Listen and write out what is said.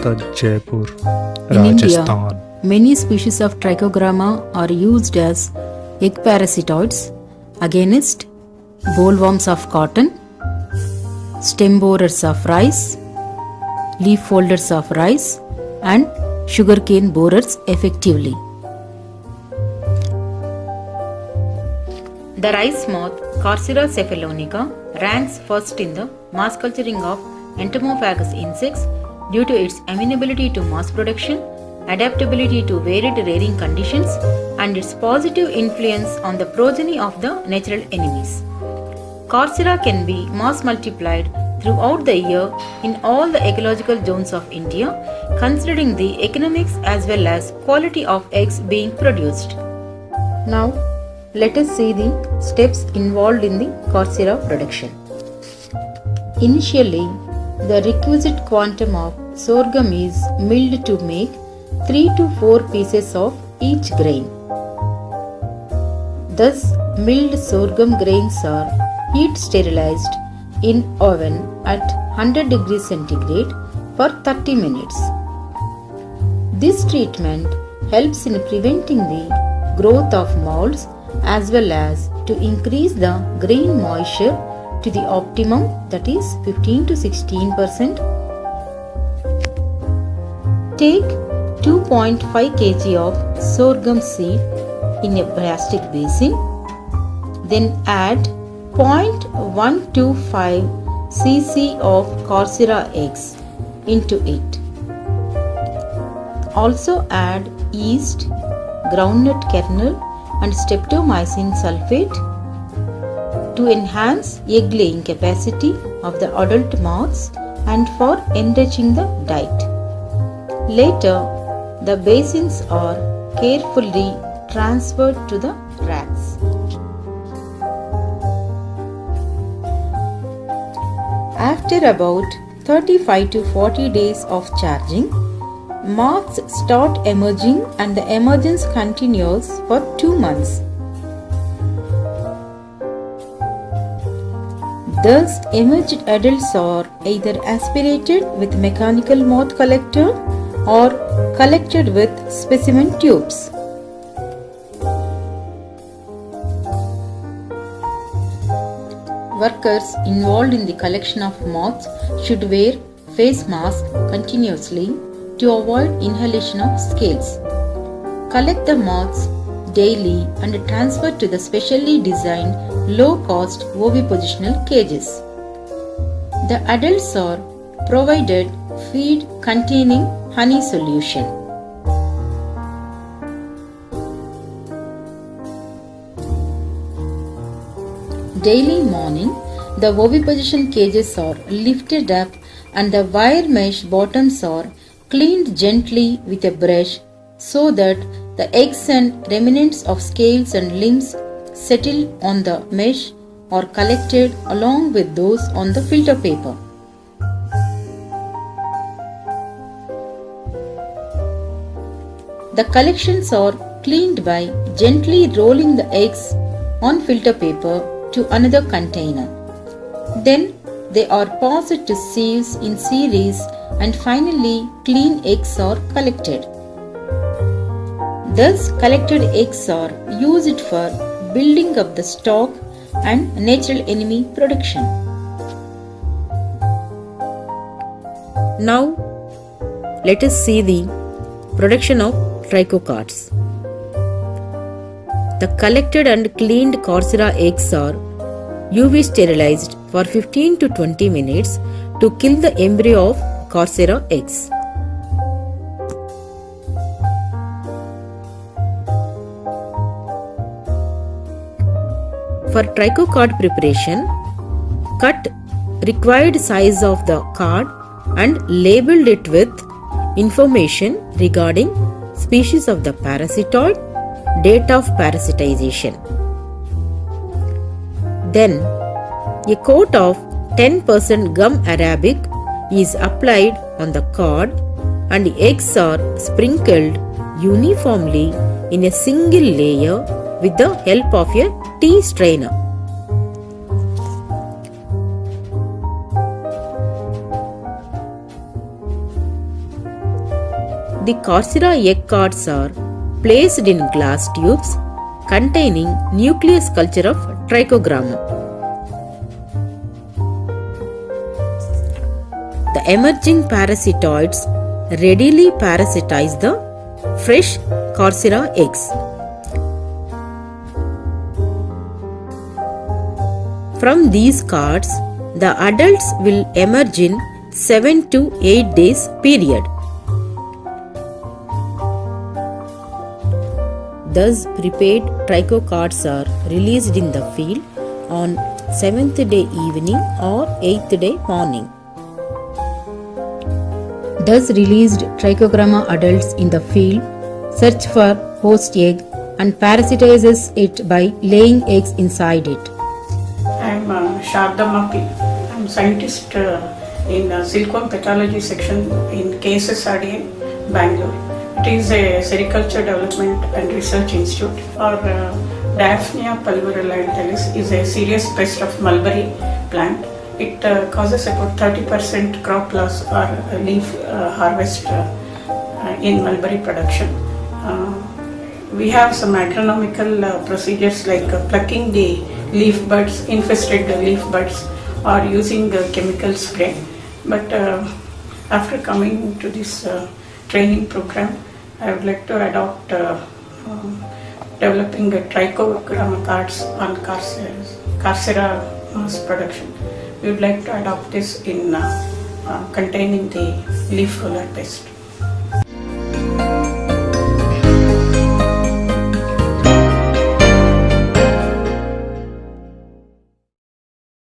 Jaipur, In India, Rajasthan. many species of Trichogramma are used as egg parasitoids against bollworms of cotton, stem borers of rice, leaf folders of rice, and sugarcane borers effectively. The rice moth Carcera cephalonica ranks first in the mass culturing of entomophagous insects due to its amenability to mass production, adaptability to varied rearing conditions, and its positive influence on the progeny of the natural enemies. Carcera can be mass multiplied throughout the year in all the ecological zones of India, considering the economics as well as quality of eggs being produced. Now, let us see the steps involved in the Carcera production. Initially, the requisite quantum of sorghum is milled to make 3 to 4 pieces of each grain. Thus, milled sorghum grains are heat sterilized in oven at 100 degrees centigrade for 30 minutes. This treatment helps in preventing the growth of molds as well as to increase the grain moisture to the optimum, that is 15 to 16%. Take 2.5 kg of sorghum seed in a plastic basin. Then add 0.125 cc of Carcera eggs into it. Also add yeast, groundnut kernel and streptomycin sulfate to enhance egg laying capacity of the adult moths and for enriching the diet. Later, the basins are carefully transferred to the racks. After about 35 to 40 days of charging, moths start emerging and the emergence continues for 2 months. Thus, emerged adults are either aspirated with mechanical moth collector or collected with specimen tubes. Workers involved in the collection of moths should wear face masks continuously to avoid inhalation of scales. Collect the moths daily and transfer to the specially designed low-cost ovipositional cages. The adults are provided feed containing honey solution. Daily morning, the oviposition cages are lifted up and the wire mesh bottoms are cleaned gently with a brush so that the eggs and remnants of scales and limbs settle on the mesh are collected along with those on the filter paper. The collections are cleaned by gently rolling the eggs on filter paper to another container. Then they are passed to sieves in series and finally clean eggs are collected. Thus collected eggs are used for building up the stock and natural enemy production. Now let us see the production of trichocards. The collected and cleaned Carcera eggs are UV sterilized for 15 to 20 minutes to kill the embryo of Carcera eggs. For trichocard preparation, cut required size of the card and labeled it with information regarding species of the parasitoid, date of parasitization. Then, a coat of 10% gum arabic is applied on the card and the eggs are sprinkled uniformly in a single layer with the help of a tea strainer. The Coursera egg cards are placed in glass tubes containing nucleus culture of Trichogramma. The emerging parasitoids readily parasitize the fresh Coursera eggs. From these cards, the adults will emerge in 7 to 8 days period. Thus, prepared trichocards are released in the field on 7th day evening or 8th day morning. Thus released Trichogramma adults in the field search for host egg and parasitizes it by laying eggs inside it. I am Sharda Mapi. I am scientist in Silkworm Pathology section in KSSRD, Bangalore. It is a sericulture development and research institute. Our Daphnia pulverulentalis is a serious pest of mulberry plant. It causes about 30% crop loss or leaf harvest in mulberry production. We have some agronomical procedures like plucking the leaf buds, infested leaf buds, or using chemical spray. But after coming to this training program, I would like to adopt developing Trichogramma cards on Coursera mass production. We would like to adopt this in containing the leaf roller pest.